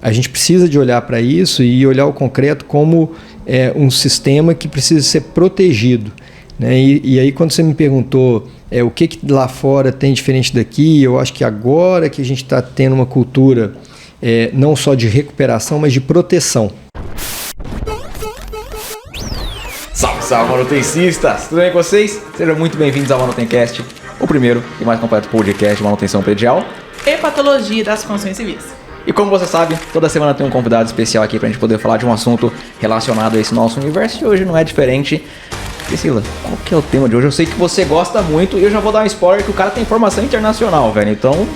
a gente precisa de olhar para isso e olhar o concreto como um sistema que precisa ser protegido, né? E aí quando você me perguntou o que lá fora tem diferente daqui, eu acho que agora que a gente está tendo uma cultura não só de recuperação, mas de proteção. Salve, salve, manutencistas! Tudo bem com vocês? Sejam muito bem-vindos ao Manutencast, o primeiro e mais completo podcast de manutenção predial e patologia das construções civis. E como você sabe, toda semana tem um convidado especial aqui pra gente poder falar de um assunto relacionado a esse nosso universo, e hoje não é diferente. Priscila, qual que é o tema de hoje? Eu sei que você gosta muito e eu já vou dar um spoiler que o cara tem formação internacional, velho. Então,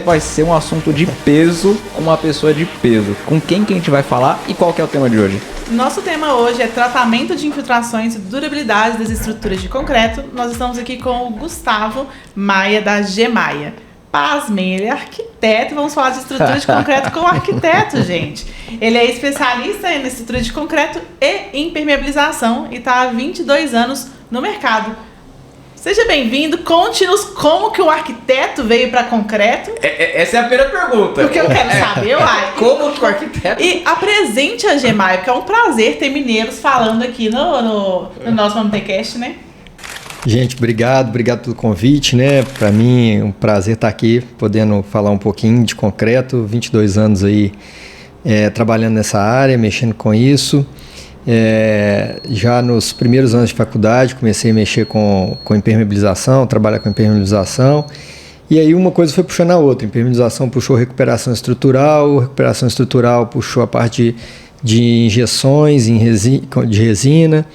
vai ser um assunto de peso com uma pessoa de peso. Com quem que a gente vai falar e qual que é o tema de hoje? Nosso tema hoje é tratamento de infiltrações e durabilidade das estruturas de concreto. Nós estamos aqui com o Gustavo Maia, da Gemaia. Pasmem, ele é arquiteto, vamos falar de estrutura de concreto com o arquiteto, gente. Ele é especialista em estrutura de concreto e impermeabilização e está há 22 anos no mercado. Seja bem-vindo, conte-nos como que o arquiteto veio para concreto. Essa é a primeira pergunta. Porque eu quero saber, uai. Como que o arquiteto... E apresente a Gemaia, porque é um prazer ter mineiros falando aqui no nosso Manutencast, né? Gente, obrigado pelo convite, né? Para mim é um prazer estar aqui, podendo falar um pouquinho de concreto, 22 anos aí trabalhando nessa área, mexendo com isso. Já nos primeiros anos de faculdade comecei a mexer com impermeabilização, trabalhar com impermeabilização, e aí uma coisa foi puxando a outra. Impermeabilização puxou recuperação estrutural puxou a parte de injeções de resina.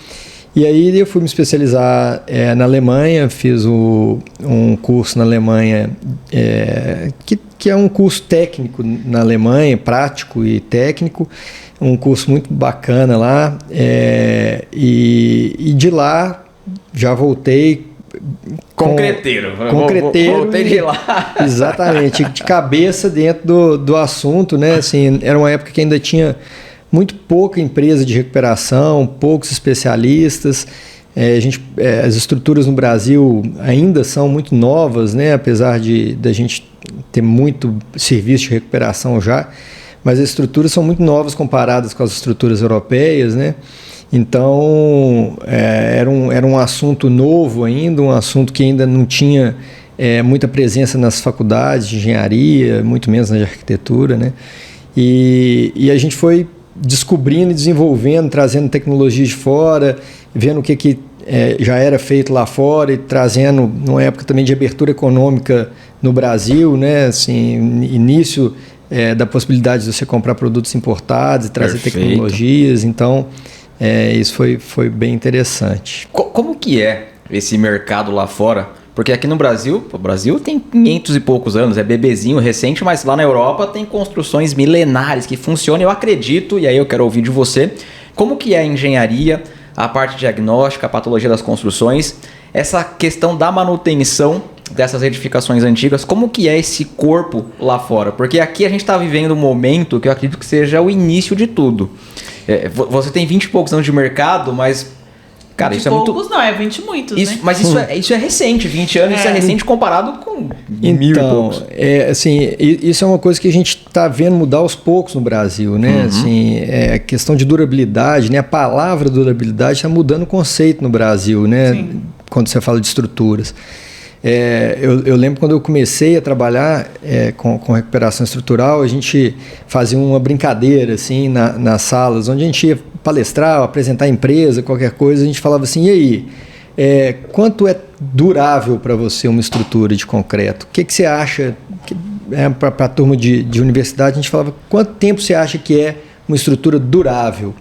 E aí eu fui me especializar na Alemanha, fiz um curso na Alemanha, que é um curso técnico na Alemanha, prático e técnico, um curso muito bacana lá, e de lá já voltei... Concreteiro. Voltei de lá. Exatamente, de cabeça dentro do assunto, né? Assim, era uma época que ainda tinha... muito pouca empresa de recuperação, poucos especialistas. As estruturas no Brasil ainda são muito novas, né? Apesar da gente ter muito serviço de recuperação já, mas as estruturas são muito novas comparadas com as estruturas europeias, né? Então, era um assunto novo ainda, um assunto que ainda não tinha muita presença nas faculdades de engenharia, muito menos na de arquitetura, né? E a gente foi descobrindo e desenvolvendo, trazendo tecnologia de fora, vendo o que já era feito lá fora e trazendo, numa época também de abertura econômica no Brasil, né? Assim, início da possibilidade de você comprar produtos importados e trazer tecnologias. Então, isso foi bem interessante. Como que é esse mercado lá fora? Porque aqui no Brasil, o Brasil tem 500 e poucos anos, é bebezinho recente, mas lá na Europa tem construções milenares que funcionam, eu acredito, e aí eu quero ouvir de você, como que é a engenharia, a parte diagnóstica, a patologia das construções, essa questão da manutenção dessas edificações antigas, como que é esse corpo lá fora? Porque aqui a gente está vivendo um momento que eu acredito que seja o início de tudo. Você tem 20 e poucos anos de mercado, mas... Cara, isso poucos, é muito... não, é 20 e muitos, isso, né? Mas isso é recente, 20 anos, isso é recente comparado com 1000 e poucos. Assim, isso é uma coisa que a gente está vendo mudar aos poucos no Brasil, né? Assim, a questão de durabilidade, né? A palavra durabilidade está mudando o conceito no Brasil, né? Sim. Quando você fala de estruturas. Eu lembro quando eu comecei a trabalhar com recuperação estrutural, a gente fazia uma brincadeira assim, nas salas, onde a gente ia palestrar, apresentar a empresa, qualquer coisa, a gente falava assim, e aí, quanto é durável para você uma estrutura de concreto? O que você acha, para a turma de universidade, a gente falava, quanto tempo você acha que é uma estrutura durável?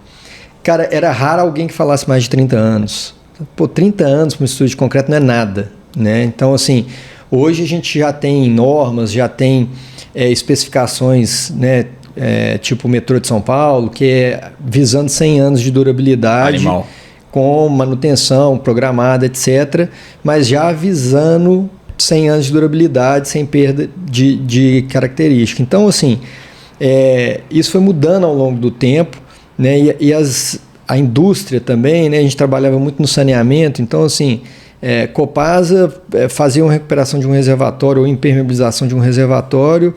Cara, era raro alguém que falasse mais de 30 anos. Pô, 30 anos para uma estrutura de concreto não é nada, né? Então, assim, hoje a gente já tem normas, já tem especificações, né? Tipo o metrô de São Paulo, que é visando 100 anos de durabilidade, animal, com manutenção programada, etc., mas já visando 100 anos de durabilidade, sem perda de característica. Então, assim, isso foi mudando ao longo do tempo, né? A indústria também, né? A gente trabalhava muito no saneamento, então, assim, Copasa fazia uma recuperação de um reservatório ou impermeabilização de um reservatório,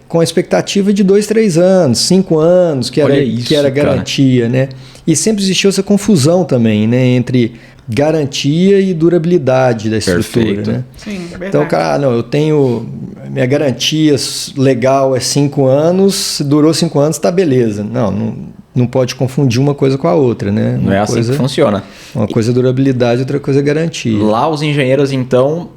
com a expectativa de 2, 3 anos, 5 anos, que era garantia, né? E sempre existiu essa confusão também, né? Entre garantia e durabilidade da estrutura. Perfeito. Né? Sim, é verdade. Então, cara, não, eu tenho... Minha garantia legal é 5 anos, durou 5 anos, tá beleza. Não pode confundir uma coisa com a outra, né? Não é assim que funciona. Uma coisa é durabilidade, outra coisa é garantia. Lá os engenheiros, então...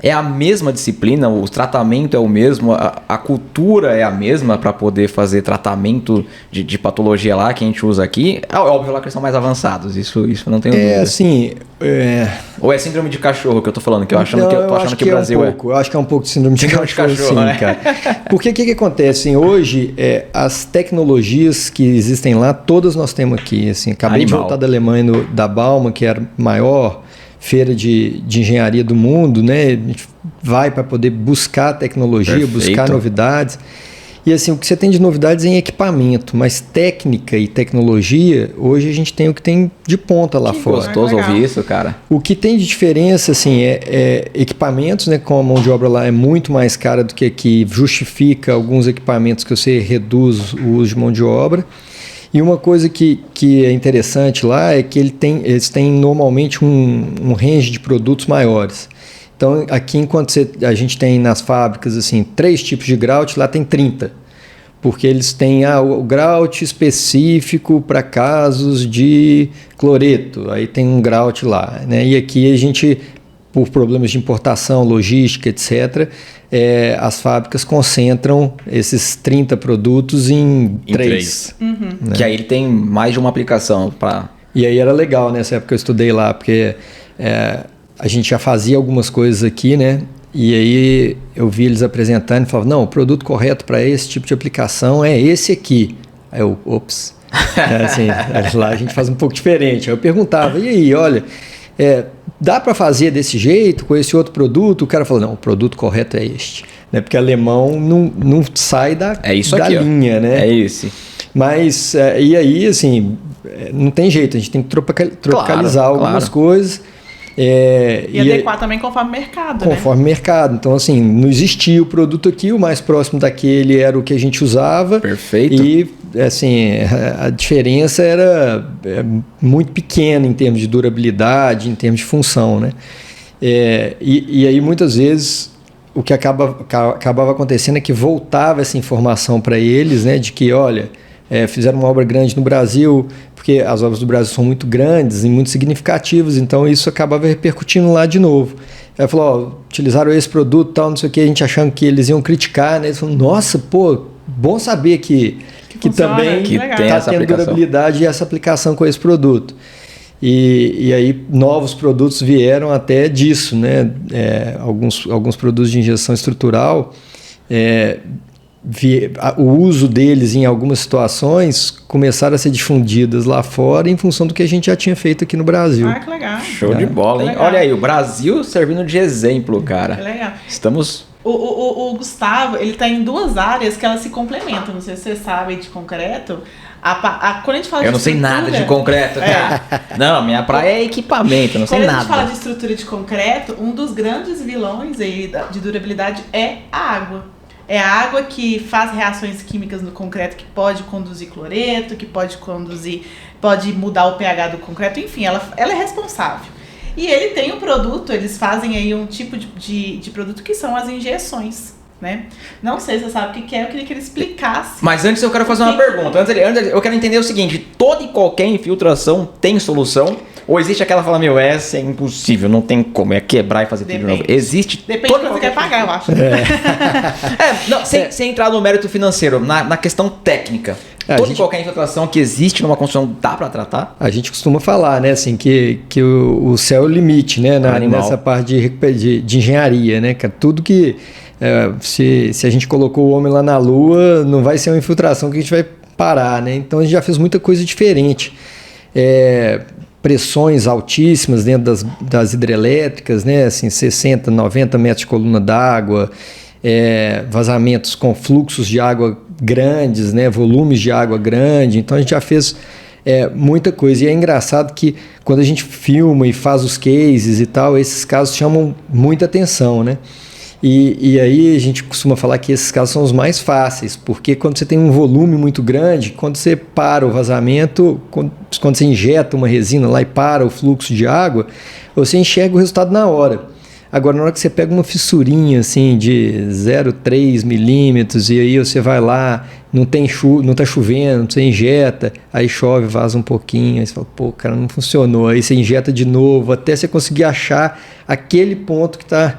É a mesma disciplina, o tratamento é o mesmo, a cultura é a mesma para poder fazer tratamento de patologia lá que a gente usa aqui. É óbvio lá que eles são mais avançados, isso não tenho dúvida. Assim... Ou é síndrome de cachorro que eu tô falando, que eu tô achando que o Brasil eu acho que é um pouco de síndrome de cachorro, sim, né? cara. Porque o que acontece? Assim, hoje, as tecnologias que existem lá, todas nós temos aqui. Assim, acabei de voltar da Alemanha, da Baumann, que era a maior feira de engenharia do mundo, né? A gente vai para poder buscar tecnologia, Perfeito. buscar novidades. E assim, o que você tem de novidades é em equipamento, mas técnica e tecnologia, hoje a gente tem o que tem de ponta lá fora. Gostoso ouvir isso, cara. O que tem de diferença, assim, é equipamentos, né? Com a mão de obra lá é muito mais cara do que aqui, justifica alguns equipamentos que você reduz o uso de mão de obra. E uma coisa que é interessante lá é que eles têm normalmente um range de produtos maiores. Então, aqui, enquanto a gente tem nas fábricas assim, 3 tipos de grout, lá tem 30. Porque eles têm o grout específico para casos de cloreto. Aí tem um grout lá. Né? E aqui a gente, por problemas de importação, logística, etc., as fábricas concentram esses 30 produtos em 3. Uhum. Né? Que aí ele tem mais de uma aplicação para... E aí era legal nessa época que eu estudei lá, porque a gente já fazia algumas coisas aqui, né? E aí eu vi eles apresentando e falavam, não, o produto correto para esse tipo de aplicação é esse aqui. Aí eu, ops. Assim, lá a gente faz um pouco diferente. Aí eu perguntava, e aí, olha... dá para fazer desse jeito, com esse outro produto? O cara falou, não, o produto correto é este. Né? Porque alemão não sai da linha, né? É esse. Mas, e aí, assim, não tem jeito, a gente tem que tropicalizar algumas coisas. E adequar também conforme o mercado, conforme o mercado. Então, assim, não existia o produto aqui, o mais próximo daquele era o que a gente usava. Perfeito. E, assim, a diferença era muito pequena em termos de durabilidade, em termos de função, né? E aí, muitas vezes, o que acabava acontecendo é que voltava essa informação para eles, né? De que, olha, fizeram uma obra grande no Brasil, porque as obras do Brasil são muito grandes e muito significativas, então isso acabava repercutindo lá de novo. Aí falou, utilizaram esse produto, tal, não sei o que, a gente achando que eles iam criticar, né? Eles falaram, nossa, pô, bom saber que também está tendo durabilidade e essa aplicação com esse produto. E aí novos produtos vieram até disso, né? Alguns produtos de injeção estrutural, o uso deles em algumas situações começaram a ser difundidas lá fora em função do que a gente já tinha feito aqui no Brasil. Ah, que legal. Show de bola, hein? Olha aí, o Brasil servindo de exemplo, cara. Que legal. Estamos... O Gustavo, ele tá em 2 áreas que elas se complementam. Não sei se você sabe de concreto. Quando a gente fala eu não sei nada de concreto, cara. Não, minha praia é equipamento, eu não sei nada. Quando a gente fala de estrutura de concreto, um dos grandes vilões aí de durabilidade é a água. É a água que faz reações químicas no concreto, que pode conduzir cloreto, que pode mudar o pH do concreto, enfim, ela é responsável. E ele tem um produto, eles fazem aí um tipo de produto que são as injeções, né? Não sei se você sabe o que é, eu queria que ele explicasse. Mas antes eu quero fazer uma pergunta. Antes eu quero entender o seguinte: toda e qualquer infiltração tem solução? Ou existe aquela que fala, essa é impossível, não tem como, é quebrar e fazer tudo de novo? Existe. Depende do que você quer pagar, eu acho. Sem entrar no mérito financeiro, na questão técnica. Toda e qualquer infiltração que existe numa construção dá para tratar? A gente costuma falar, né, assim, que o céu é o limite, né, nessa parte de engenharia, né, cara? Tudo que se a gente colocou o homem lá na Lua, não vai ser uma infiltração que a gente vai parar, né? Então a gente já fez muita coisa diferente. Pressões altíssimas dentro das hidrelétricas, né, assim, 60, 90 metros de coluna d'água, vazamentos com fluxos de água grandes, né, volumes de água grande. Então a gente já fez muita coisa. E é engraçado que quando a gente filma e faz os cases e tal, esses casos chamam muita atenção, né? E aí a gente costuma falar que esses casos são os mais fáceis, porque quando você tem um volume muito grande, quando você para o vazamento, quando você injeta uma resina lá e para o fluxo de água, você enxerga o resultado na hora. Agora, na hora que você pega uma fissurinha assim de 0,3 milímetros e aí você vai lá, não tá chovendo, você injeta, aí chove, vaza um pouquinho, aí você fala, pô, cara, não funcionou. Aí você injeta de novo, até você conseguir achar aquele ponto que está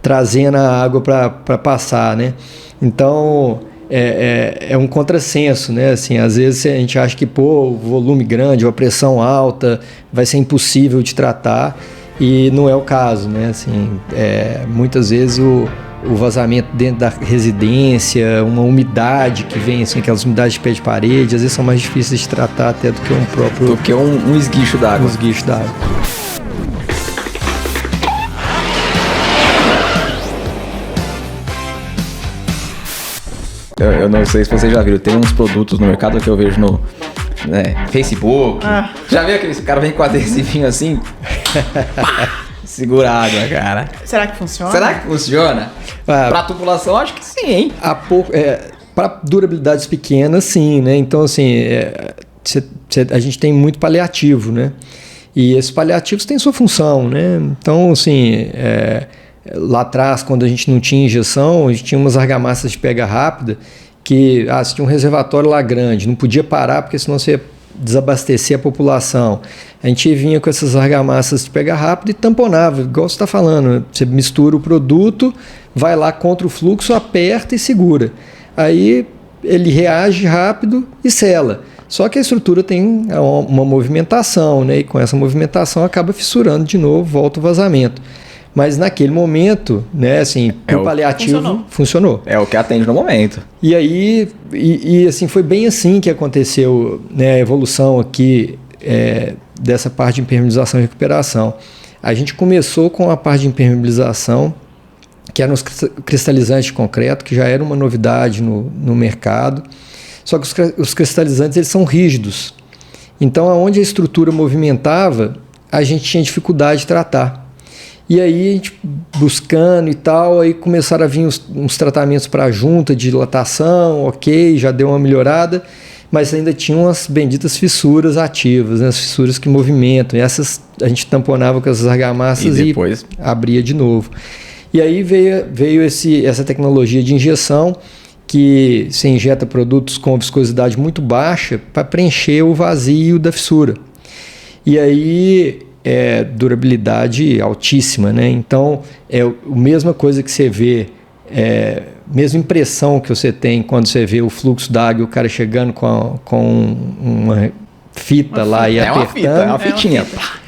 trazendo a água para passar, né? Então, é um contrassenso, né? Assim, às vezes a gente acha que, pô, o volume grande, ou a pressão alta, vai ser impossível de tratar. E não é o caso, né? Assim, muitas vezes o vazamento dentro da residência, uma umidade que vem, assim, aquelas umidades de pé de parede, às vezes são mais difíceis de tratar até do que um próprio... Do que um esguicho d'água. Um esguicho d'água. Eu não sei se vocês já viram, tem uns produtos no mercado que eu vejo no Facebook. Já viu aqueles cara vem com adesivinho assim? Segura a água, cara. Será que funciona? Pra tubulação, acho que sim, hein? Para durabilidades pequenas, sim, né? Então, assim, a gente tem muito paliativo, né? E esses paliativos têm sua função, né? Então, assim, lá atrás, quando a gente não tinha injeção, a gente tinha umas argamassas de pega rápida que, você tinha um reservatório lá grande, não podia parar porque senão você ia desabastecer a população. A gente vinha com essas argamassas de pega rápido e tamponava, igual você está falando, você mistura o produto, vai lá contra o fluxo, aperta e segura. Aí ele reage rápido e sela. Só que a estrutura tem uma movimentação, né? E com essa movimentação acaba fissurando de novo, volta o vazamento. Mas naquele momento, né, assim, o paliativo funcionou. É o que atende no momento. E aí, assim, foi bem assim que aconteceu, né, a evolução aqui dessa parte de impermeabilização e recuperação. A gente começou com a parte de impermeabilização, que eram os cristalizantes de concreto, que já era uma novidade no mercado. Só que os cristalizantes, eles são rígidos. Então, aonde a estrutura movimentava, a gente tinha dificuldade de tratar. E aí, a gente buscando e tal, aí começaram a vir uns tratamentos para junta de dilatação, ok, já deu uma melhorada, mas ainda tinham as benditas fissuras ativas, né, as fissuras que movimentam. E essas a gente tamponava com essas argamassas e depois abria de novo. E aí veio essa tecnologia de injeção, que se injeta produtos com viscosidade muito baixa para preencher o vazio da fissura. E aí... durabilidade altíssima, né? Então, a mesma coisa que você vê, mesma impressão que você tem quando você vê o fluxo d'água e o cara chegando com uma fita lá e apertando. É uma fitinha.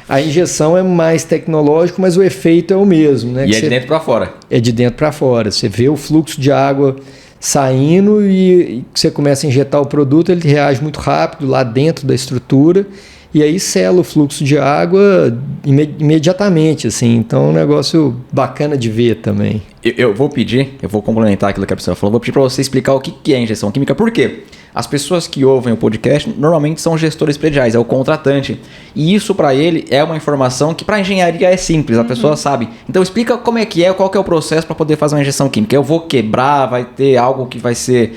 A injeção é mais tecnológico, mas o efeito é o mesmo, né? E de dentro para fora. É de dentro para fora. Você vê o fluxo de água saindo e você começa a injetar o produto, ele reage muito rápido lá dentro da estrutura. E aí sela o fluxo de água imediatamente, assim. Então é um negócio bacana de ver também. Eu vou complementar aquilo que a pessoa falou, vou pedir para você explicar o que é injeção química. Por quê? As pessoas que ouvem o podcast normalmente são gestores prediais, é o contratante. E isso para ele é uma informação que para engenharia é simples, a pessoa sabe. Então explica como é que qual que é o processo para poder fazer uma injeção química. Eu vou quebrar, vai ter algo que vai ser...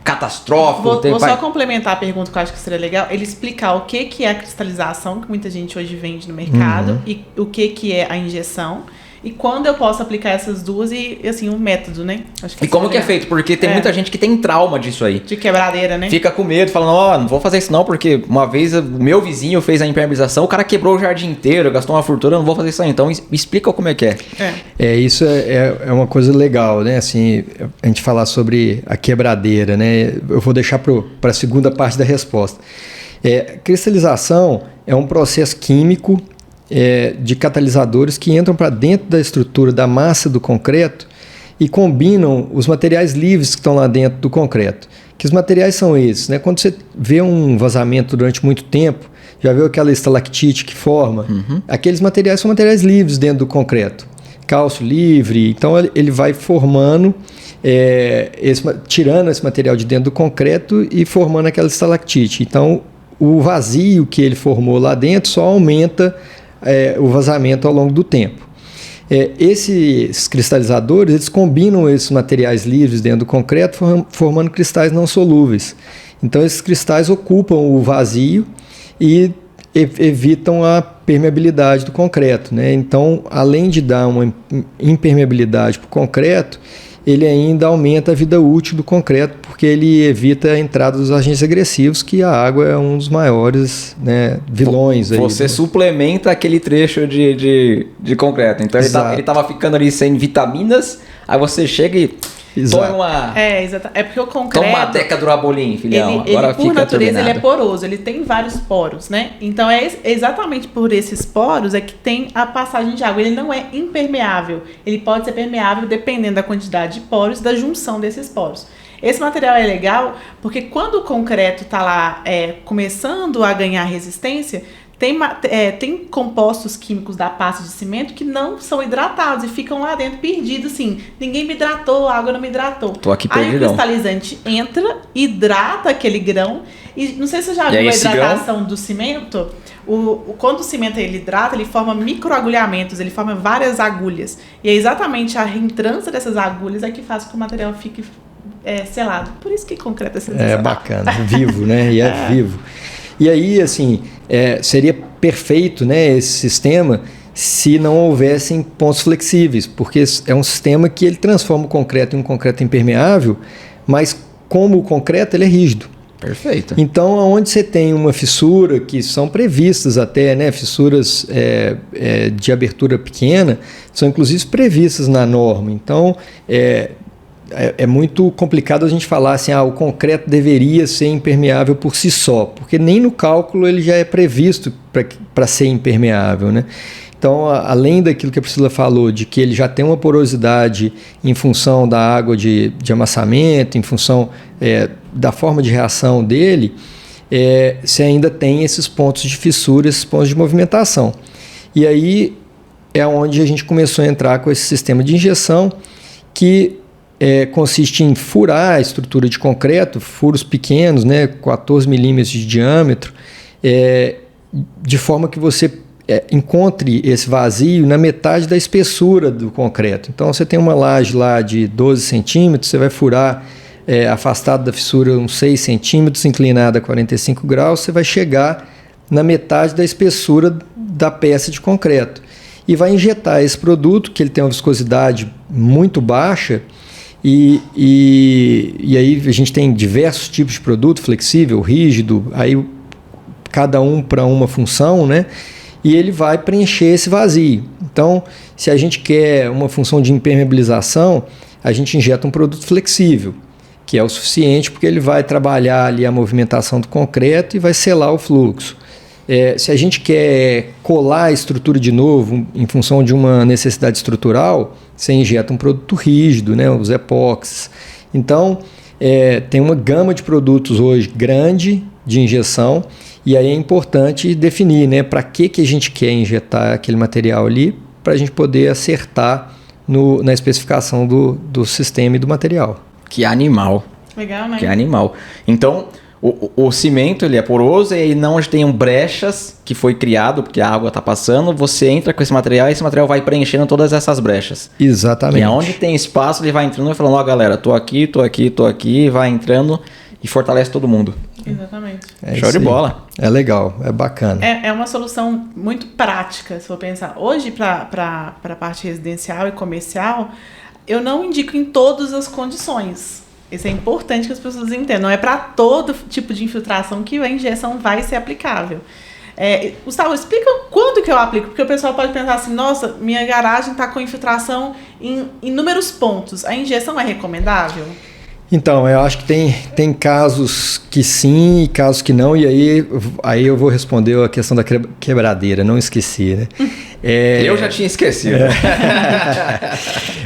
catastrófico. Vou só complementar a pergunta que eu acho que seria legal. Ele explicar o que é a cristalização, que muita gente hoje vende no mercado, e o que é a injeção. E quando eu posso aplicar essas duas e, assim, um método, né? Acho que como que é feito? Porque tem muita gente que tem trauma disso aí. De quebradeira, né? Fica com medo, falando, não vou fazer isso não, porque uma vez o meu vizinho fez a impermeabilização, o cara quebrou o jardim inteiro, gastou uma fortuna, eu não vou fazer isso aí. Então, explica como é que é. Isso é uma coisa legal, né? Assim, a gente falar sobre a quebradeira, né? Eu vou deixar para a segunda parte da resposta. Cristalização é um processo químico de catalisadores que entram para dentro da estrutura da massa do concreto e combinam os materiais livres que estão lá dentro do concreto. Que os materiais são esses, né? Quando você vê um vazamento durante muito tempo, já viu aquela estalactite que forma? Aqueles materiais são materiais livres dentro do concreto. Cálcio livre, então ele vai formando, tirando esse material de dentro do concreto e formando aquela estalactite. Então, o vazio que ele formou lá dentro só aumenta o vazamento ao longo do tempo. Esses cristalizadores, eles combinam esses materiais livres dentro do concreto, formando cristais não solúveis. Então, esses cristais ocupam o vazio e evitam a permeabilidade do concreto, né? Então, além de dar uma impermeabilidade para o concreto, ele ainda aumenta a vida útil do concreto, porque ele evita a entrada dos agentes agressivos, que a água é um dos maiores, né, vilões. Você suplementa aquele trecho de concreto. Então ele estava ficando ali sem vitaminas, aí você chega e toma uma... exato. É porque o concreto... Toma uma teca Durabolin, filhão. Agora ele, por natureza, ele é poroso, ele tem vários poros, né? Então, exatamente por esses poros é que tem a passagem de água. Ele não é impermeável. Ele pode ser permeável dependendo da quantidade de poros e da junção desses poros. Esse material é legal porque quando o concreto está lá começando a ganhar resistência, tem compostos químicos da pasta de cimento que não são hidratados e ficam lá dentro perdidos, assim. Ninguém me hidratou, a água não me hidratou. Tô aqui perdidão. Aí o cristalizante entra, hidrata aquele grão. E não sei se você já viu a hidratação do cimento. Quando o cimento ele hidrata, ele forma microagulhamentos, ele forma várias agulhas. E é exatamente a reentrância dessas agulhas que faz com que o material fique selado. Por isso que concreto é sensacional. É bacana, vivo, né? E é vivo. E aí, assim, seria perfeito, né, esse sistema se não houvessem pontos flexíveis, porque é um sistema que ele transforma o concreto em um concreto impermeável, mas como o concreto ele é rígido. Perfeito. Então, onde você tem uma fissura, que são previstas até, né, fissuras de abertura pequena, são inclusive previstas na norma. Então, é muito complicado a gente falar assim, o concreto deveria ser impermeável por si só, porque nem no cálculo ele já é previsto para ser impermeável, né? Então, além daquilo que a Priscila falou, de que ele já tem uma porosidade em função da água de amassamento, em função da forma de reação dele, você ainda tem esses pontos de fissura, esses pontos de movimentação. E aí é onde a gente começou a entrar com esse sistema de injeção, que consiste em furar a estrutura de concreto, furos pequenos, né, 14 milímetros de diâmetro, de forma que você encontre esse vazio na metade da espessura do concreto. Então, você tem uma laje lá de 12 centímetros, você vai furar afastado da fissura uns 6 centímetros, inclinada a 45 graus, você vai chegar na metade da espessura da peça de concreto. E vai injetar esse produto, que ele tem uma viscosidade muito baixa, e aí a gente tem diversos tipos de produto, flexível, rígido, aí cada um para uma função, né? E ele vai preencher esse vazio. Então, se a gente quer uma função de impermeabilização, a gente injeta um produto flexível, que é o suficiente porque ele vai trabalhar ali a movimentação do concreto e vai selar o fluxo. Se a gente quer colar a estrutura de novo em função de uma necessidade estrutural, você injeta um produto rígido, né, os epóxis. Então, tem uma gama de produtos hoje grande de injeção, e aí é importante definir, né, para que a gente quer injetar aquele material ali, para a gente poder acertar na especificação do sistema e do material. Que animal. Legal, né? Que animal. Então, o cimento ele é poroso, e aí não tem brechas que foi criado, porque a água está passando, você entra com esse material e esse material vai preenchendo todas essas brechas. Exatamente. E onde tem espaço, ele vai entrando e falando, galera, tô aqui, vai entrando e fortalece todo mundo. Exatamente. Show de bola. É legal, é bacana. É uma solução muito prática, se for pensar. Hoje, para a parte residencial e comercial, eu não indico em todas as condições. Isso é importante que as pessoas entendam. Não é para todo tipo de infiltração que a injeção vai ser aplicável. Gustavo, explica quando que eu aplico, porque o pessoal pode pensar assim, nossa, minha garagem está com infiltração em inúmeros pontos. A injeção é recomendável? Então, eu acho que tem casos que sim e casos que não, e aí eu vou responder a questão da quebradeira, não esqueci, né? Eu já tinha esquecido.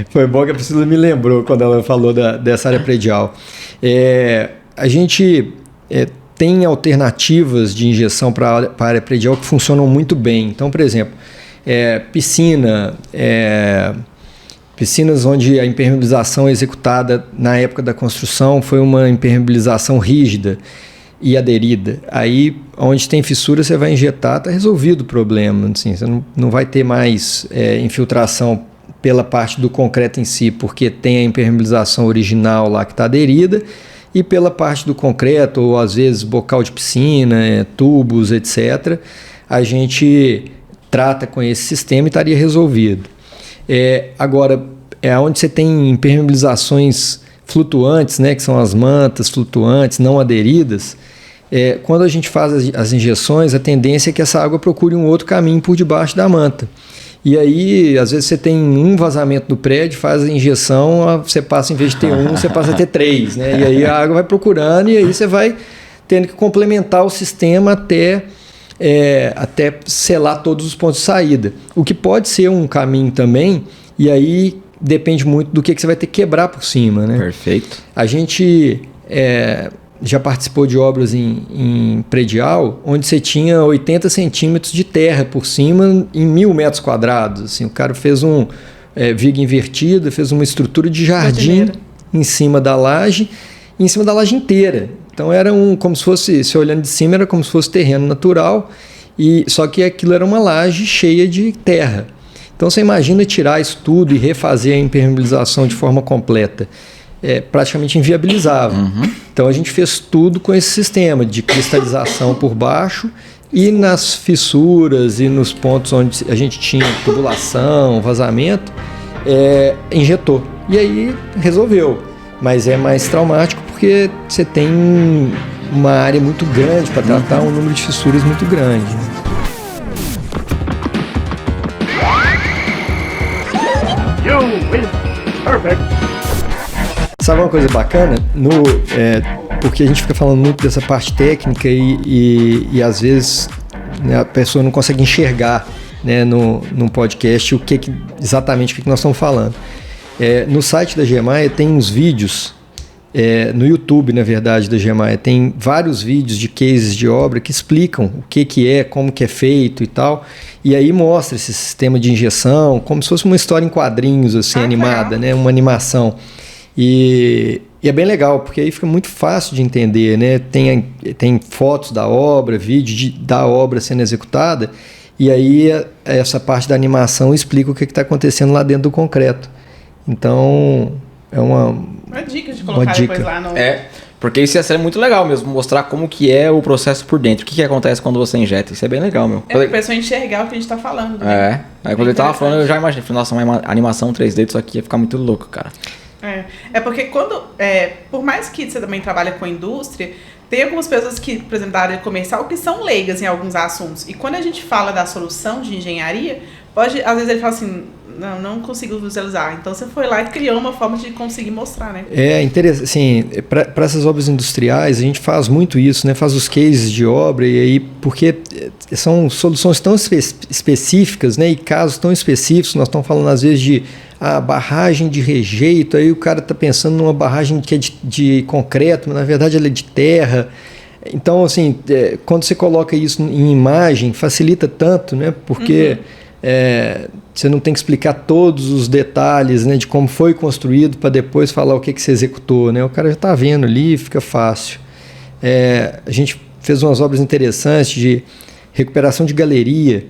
Foi bom que a Priscila me lembrou quando ela falou dessa área predial. A gente tem alternativas de injeção para a área predial que funcionam muito bem. Então, por exemplo, piscinas onde a impermeabilização executada na época da construção foi uma impermeabilização rígida e aderida. Aí, onde tem fissura, você vai injetar, está resolvido o problema. Assim, você não vai ter mais infiltração pela parte do concreto em si, porque tem a impermeabilização original lá que está aderida, e pela parte do concreto, ou às vezes bocal de piscina, tubos, etc., a gente trata com esse sistema e estaria resolvido. Agora, onde você tem impermeabilizações flutuantes, né, que são as mantas flutuantes, não aderidas, quando a gente faz as injeções, a tendência é que essa água procure um outro caminho por debaixo da manta. E aí, às vezes você tem um vazamento do prédio, faz a injeção, você passa, em vez de ter você passa a ter 3, né? E aí a água vai procurando e aí você vai tendo que complementar o sistema até selar todos os pontos de saída. O que pode ser um caminho também, e aí depende muito do que você vai ter que quebrar por cima, né? Perfeito. A gente já participou de obras em predial, onde você tinha 80 centímetros de terra por cima em 1.000 metros quadrados. Assim, o cara fez viga invertida, fez uma estrutura de jardim em cima da laje inteira. Então era como se fosse, se olhando de cima, era como se fosse terreno natural, só que aquilo era uma laje cheia de terra. Então você imagina tirar isso tudo e refazer a impermeabilização de forma completa. Praticamente inviabilizável. Então a gente fez tudo com esse sistema de cristalização por baixo e nas fissuras e nos pontos onde a gente tinha tubulação, vazamento, injetou. E aí resolveu. Mas é mais traumático porque você tem uma área muito grande para tratar, um número de fissuras muito grande. You win. Perfect. Sabe uma coisa bacana? Porque a gente fica falando muito dessa parte técnica e às vezes, né, a pessoa não consegue enxergar, né, num podcast exatamente o que nós estamos falando. No site da GEMAIA tem uns vídeos, no YouTube, na verdade, da GEMAIA, tem vários vídeos de cases de obra que explicam o que é, como que é feito e tal, e aí mostra esse sistema de injeção, como se fosse uma história em quadrinhos, assim, animada, né, uma animação. E é bem legal, porque aí fica muito fácil de entender, né? Tem fotos da obra, vídeo da obra sendo executada, e aí essa parte da animação explica o que está acontecendo lá dentro do concreto. Então, é uma dica de colocar depois lá no... Porque isso ia ser muito legal mesmo, mostrar como que é o processo por dentro, o que acontece quando você injeta. Isso é bem legal, meu. Pra pessoa enxergar o que a gente tá falando. Aí quando ele tava falando, eu já imaginei, nossa, uma animação 3D disso aqui ia ficar muito louco, cara. Porque quando, por mais que você também trabalha com indústria, tem algumas pessoas que, por exemplo, da área comercial, que são leigas em alguns assuntos. E quando a gente fala da solução de engenharia, às vezes ele fala assim, não consigo visualizar. Então você foi lá e criou uma forma de conseguir mostrar, né? Interessante, assim, para essas obras industriais, a gente faz muito isso, né? Faz os cases de obra, e aí, porque são soluções tão específicas, né? E casos tão específicos, nós estamos falando às vezes de barragem de rejeito, aí o cara está pensando numa barragem que é de concreto, mas na verdade ela é de terra. Então, assim, quando você coloca isso em imagem, facilita tanto, né? Porque você não tem que explicar todos os detalhes, né, de como foi construído para depois falar o que você executou, né? O cara já está vendo ali, fica fácil. A gente fez umas obras interessantes de recuperação de galeria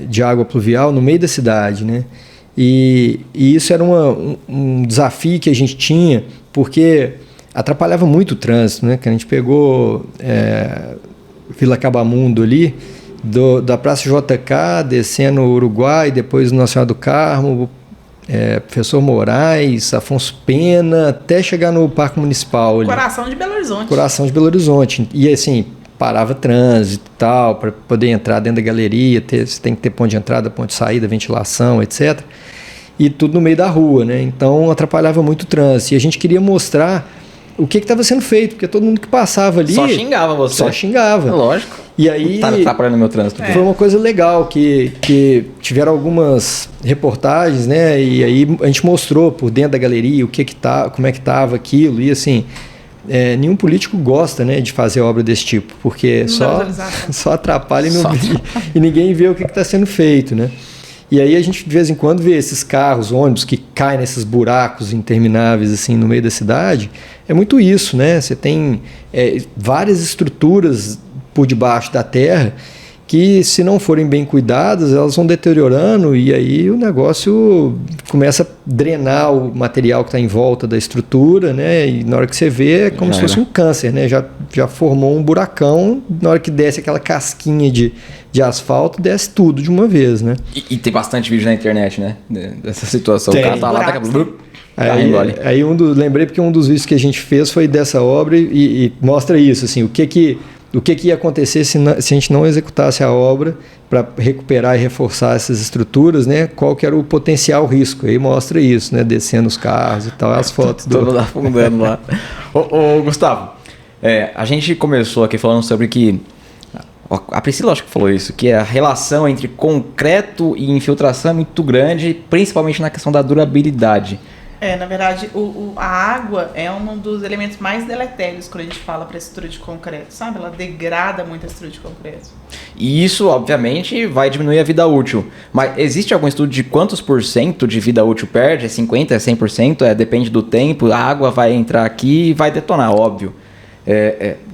de água pluvial no meio da cidade, né? E isso era um desafio que a gente tinha, porque atrapalhava muito o trânsito, né? Que a gente pegou Vila Cabamundo ali, da Praça JK, descendo o Uruguai, depois Nossa Senhora do Carmo, Professor Moraes, Afonso Pena, até chegar no Parque Municipal. Coração de Belo Horizonte. Coração de Belo Horizonte. E assim, parava trânsito e tal, para poder entrar dentro da galeria, você tem que ter ponto de entrada, ponto de saída, ventilação, etc. E tudo no meio da rua, né? Então atrapalhava muito o trânsito. E a gente queria mostrar o que estava sendo feito, porque todo mundo que passava ali... Só xingava você. Só xingava. Lógico. E aí... Tá atrapalhando meu trânsito. Foi uma coisa legal, que tiveram algumas reportagens, né? E aí a gente mostrou por dentro da galeria como é que estava aquilo. E assim, nenhum político gosta, né, de fazer obra desse tipo, porque só atrapalha e ninguém vê o que está sendo feito, né? E aí a gente de vez em quando vê esses carros, ônibus que caem nesses buracos intermináveis assim no meio da cidade. É muito isso, né? Você tem várias estruturas por debaixo da terra que, se não forem bem cuidadas, elas vão deteriorando e aí o negócio começa a drenar o material que está em volta da estrutura, né? E na hora que você vê, é como se fosse um câncer, né? Já formou um buracão, na hora que desce aquela casquinha de asfalto, desce tudo de uma vez, né? E tem bastante vídeo na internet, né? Dessa situação. Tem. O cara tá lá, daqui a pouco... Aí lembrei porque um dos vídeos que a gente fez foi dessa obra e mostra isso, assim, o que ia acontecer se a gente não executasse a obra para recuperar e reforçar essas estruturas, né? Qual que era o potencial risco? Aí mostra isso, né? Descendo os carros e tal, as fotos. Todo afundando lá. Ô, Gustavo, a gente começou aqui falando sobre que... A Priscila acho que falou isso, que a relação entre concreto e infiltração é muito grande, principalmente na questão da durabilidade. Na verdade, a água é um dos elementos mais deletérios quando a gente fala para a estrutura de concreto, sabe? Ela degrada muito a estrutura de concreto. E isso, obviamente, vai diminuir a vida útil. Mas existe algum estudo de quantos % de vida útil perde? É 50%, é 100%? Depende do tempo, a água vai entrar aqui e vai detonar, óbvio.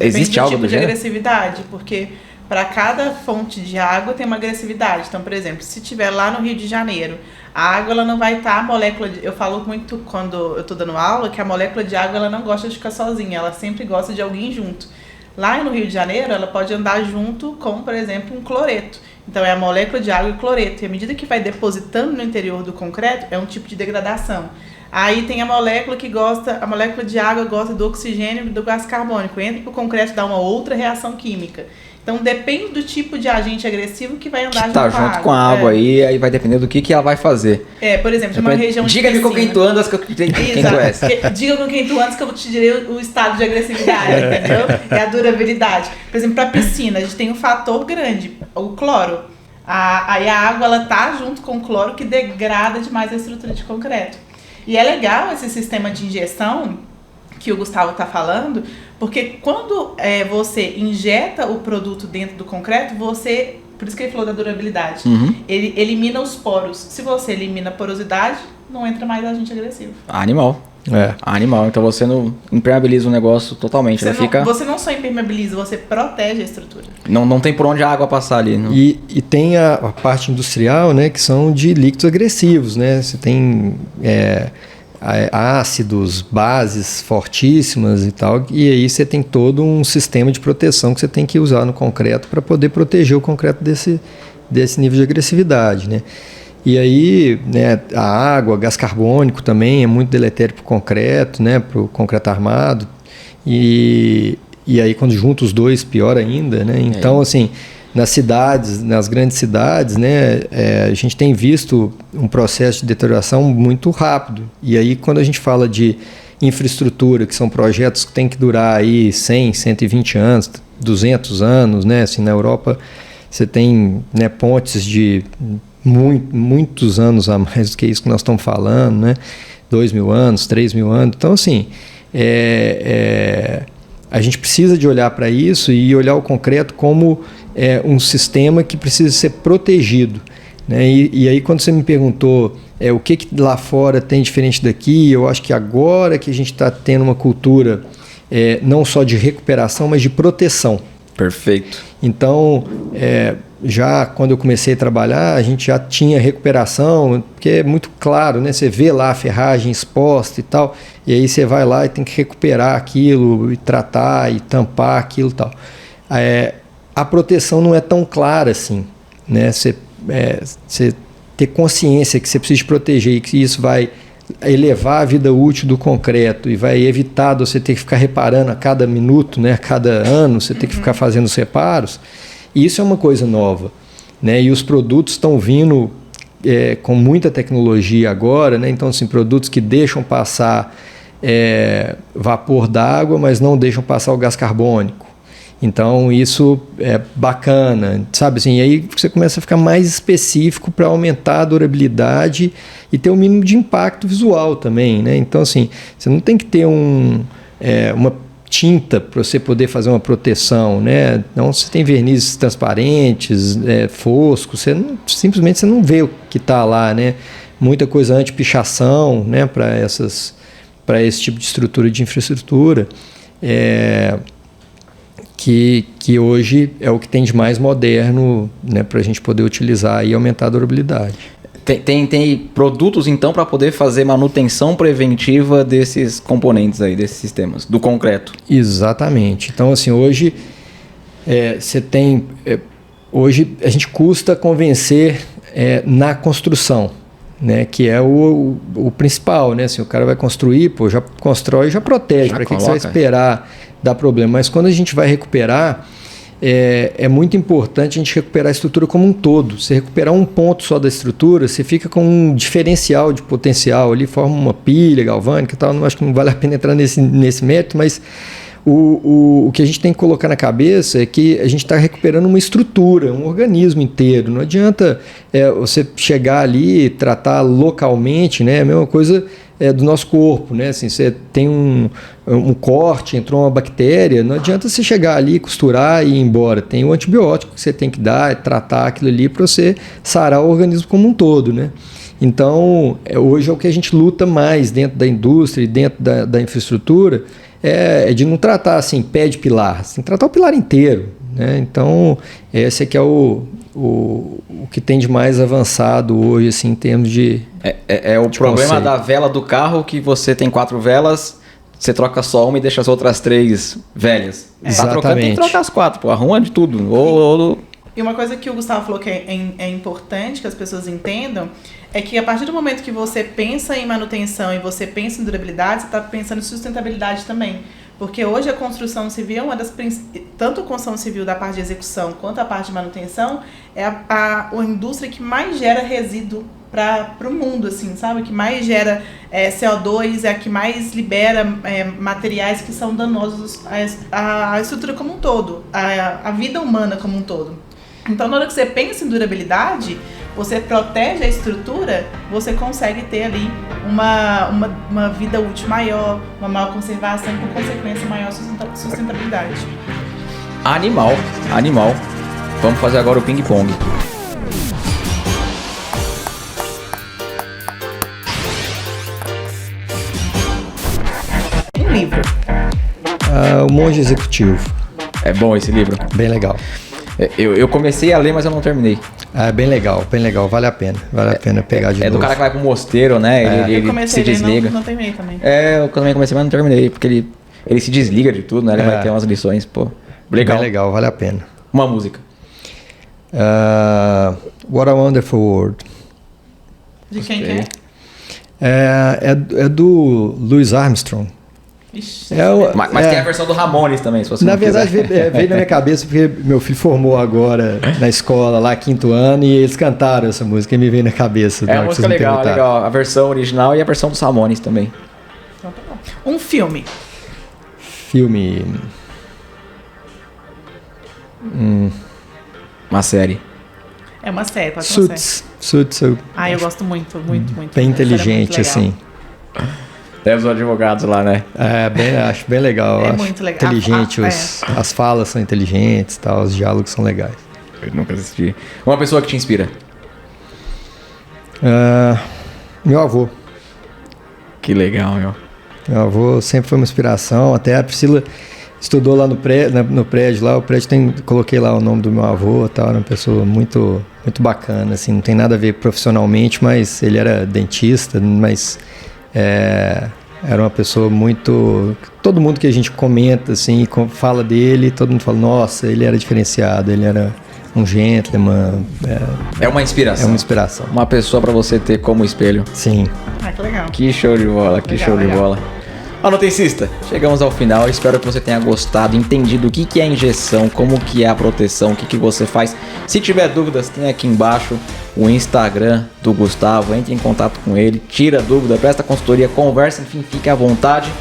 Existe algo do gênero? Depende do tipo de agressividade, porque para cada fonte de água tem uma agressividade. Então, por exemplo, se tiver lá no Rio de Janeiro, a água ela não vai estar a molécula eu falo muito quando eu estou dando aula que a molécula de água ela não gosta de ficar sozinha, ela sempre gosta de alguém junto. Lá no Rio de Janeiro ela pode andar junto com, por exemplo, um cloreto. Então é a molécula de água e cloreto. E à medida que vai depositando no interior do concreto, é um tipo de degradação. Aí tem a molécula de água gosta do oxigênio e do gás carbônico. Entra para o concreto, dá uma outra reação química. Então depende do tipo de agente agressivo que vai andar junto com a água. Aí vai depender do que ela vai fazer. Por exemplo, uma região de diga-me com quem tu andas que eu te digo quem tu és. Diga com quem tu andas que eu te direi o estado de agressividade, entendeu? É a durabilidade. Por exemplo, para piscina, a gente tem um fator grande, o cloro. Aí a água ela tá junto com o cloro que degrada demais a estrutura de concreto. E é legal esse sistema de injeção que o Gustavo está falando, porque quando você injeta o produto dentro do concreto, por isso que ele falou da durabilidade, ele elimina os poros. Se você elimina a porosidade, não entra mais agente agressivo. Animal. Animal. Então você não impermeabiliza o negócio totalmente. Você não só impermeabiliza, você protege a estrutura. Não tem por onde a água passar ali. Não. E tem a parte industrial, né, que são de líquidos agressivos, né? Você tem ácidos, bases fortíssimas e tal, e aí você tem todo um sistema de proteção que você tem que usar no concreto para poder proteger o concreto desse nível de agressividade, né? E aí, né, a água, gás carbônico também é muito deletério para o concreto, né, para o concreto armado, e aí quando junta os dois, pior ainda, né? Então, assim, nas grandes cidades, né, a gente tem visto um processo de deterioração muito rápido. E aí, quando a gente fala de infraestrutura, que são projetos que têm que durar aí 100, 120 anos, 200 anos, né? Assim, na Europa, você tem, né, pontes de muitos anos a mais do que isso que nós estamos falando, né? 2.000 anos, 3.000 anos. Então, assim, a gente precisa de olhar para isso e olhar o concreto como um sistema que precisa ser protegido, né? E aí, quando você me perguntou o que lá fora tem diferente daqui, eu acho que agora que a gente está tendo uma cultura não só de recuperação, mas de proteção. Perfeito. Então, já quando eu comecei a trabalhar, a gente já tinha recuperação, porque é muito claro, né? Você vê lá a ferragem exposta e tal, e aí você vai lá e tem que recuperar aquilo, e tratar, e tampar aquilo e tal. A proteção não é tão clara assim, né? Você ter consciência que você precisa proteger e que isso vai elevar a vida útil do concreto e vai evitar de você ter que ficar reparando a cada minuto, né? A cada ano, você ter que ficar fazendo os reparos. E isso é uma coisa nova, né? E os produtos estão vindo com muita tecnologia agora, né? Então, assim, produtos que deixam passar vapor d'água, mas não deixam passar o gás carbônico. Então, isso é bacana, sabe? Assim, e aí você começa a ficar mais específico para aumentar a durabilidade e ter o mínimo de impacto visual também, né? Então, assim, você não tem que ter uma tinta para você poder fazer uma proteção, né? Então, você tem vernizes transparentes, foscos, simplesmente você não vê o que está lá, né? Muita coisa anti-pichação, né? Para esse tipo de estrutura de infraestrutura. que hoje é o que tem de mais moderno, né, para a gente poder utilizar e aumentar a durabilidade. Tem produtos, então, para poder fazer manutenção preventiva desses componentes aí, desses sistemas, do concreto. Exatamente. Então, assim, hoje você tem... hoje a gente custa convencer na construção, né, que é o principal, né? Assim, o cara vai construir, pô, já constrói e já protege. Para que você vai esperar dar problema? Mas quando a gente vai recuperar... É muito importante a gente recuperar a estrutura como um todo. Se recuperar um ponto só da estrutura, você fica com um diferencial de potencial ali, forma uma pilha galvânica e tal. Não acho que não vale a pena entrar nesse mérito, mas o que a gente tem que colocar na cabeça é que a gente está recuperando uma estrutura, um organismo inteiro. Não adianta você chegar ali e tratar localmente, né? A mesma coisa do nosso corpo, né? Assim, você tem um corte, entrou uma bactéria, não adianta você chegar ali, costurar e ir embora. Tem o antibiótico que você tem que dar, tratar aquilo ali para você sarar o organismo como um todo, né? Então, hoje é o que a gente luta mais dentro da indústria e dentro da infraestrutura, é de não tratar assim, pé de pilar, assim, tratar o pilar inteiro, né? Então, esse aqui é o que tem de mais avançado hoje, assim, em termos de... o problema da vela do carro, que você tem 4 velas, você troca só uma e deixa as outras 3 velhas. Tá trocando, tem que trocar as 4, pô, arruma de tudo. E uma coisa que o Gustavo falou que é importante que as pessoas entendam, é que a partir do momento que você pensa em manutenção e você pensa em durabilidade, você está pensando em sustentabilidade também. Porque hoje a construção civil é uma das tanto a construção civil da parte de execução quanto a parte de manutenção é a indústria que mais gera resíduo para o mundo, assim, sabe? Que mais gera CO2, é a que mais libera materiais que são danosos à estrutura como um todo, à vida humana como um todo. Então, na hora que você pensa em durabilidade, você protege a estrutura, você consegue ter ali uma vida útil maior, uma maior conservação e, por consequência, maior sustentabilidade. Animal. Vamos fazer agora o ping-pong. Um livro. O Monge Executivo. É bom esse livro? Bem legal. Eu comecei a ler, mas eu não terminei. Bem legal, vale a pena pegar de novo. É do cara que vai pro mosteiro, né? Ele se desliga. Não terminei também. Eu também comecei, mas não terminei, porque ele se desliga de tudo, né? Ele vai ter umas lições, pô. Legal. Bem legal, vale a pena. Uma música. What a Wonderful World. De quem que é? É do Louis Armstrong. Ixi, mas tem a versão do Ramones também, se você na não verdade, quiser. veio na minha cabeça porque meu filho formou agora na escola, lá 5º ano, e eles cantaram essa música e me veio na cabeça. É uma música legal. A versão original e a versão dos Ramones também. Então tá bom. Um filme. Uma série. É uma série, pode ser uma série. Suits. Eu gosto muito. Bem inteligente, assim. Tem os advogados lá, né? Acho bem legal. Muito legal. Inteligente, as falas são inteligentes, tal, os diálogos são legais. Eu nunca assisti. Uma pessoa que te inspira? Meu avô. Que legal, meu. Meu avô sempre foi uma inspiração. Até a Priscila estudou lá no prédio lá. O prédio coloquei lá o nome do meu avô, tal. Era uma pessoa muito, muito bacana, assim. Não tem nada a ver profissionalmente, mas ele era dentista, mas era uma pessoa muito... Todo mundo que a gente comenta, assim, fala dele, todo mundo fala, nossa, ele era diferenciado, ele era um gentleman. É uma inspiração. É uma inspiração. Uma pessoa pra você ter como espelho. Sim. Que legal. Que show de bola, show de bola. Anotencista, chegamos ao final. Espero que você tenha gostado, entendido o que é a injeção, como que é a proteção, o que você faz. Se tiver dúvidas, tem aqui embaixo o Instagram do Gustavo. Entre em contato com ele, tira dúvida, presta consultoria, conversa, enfim, fique à vontade.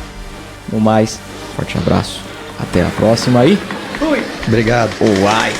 No mais, forte abraço. Até a próxima e... Fui. Obrigado. Uai!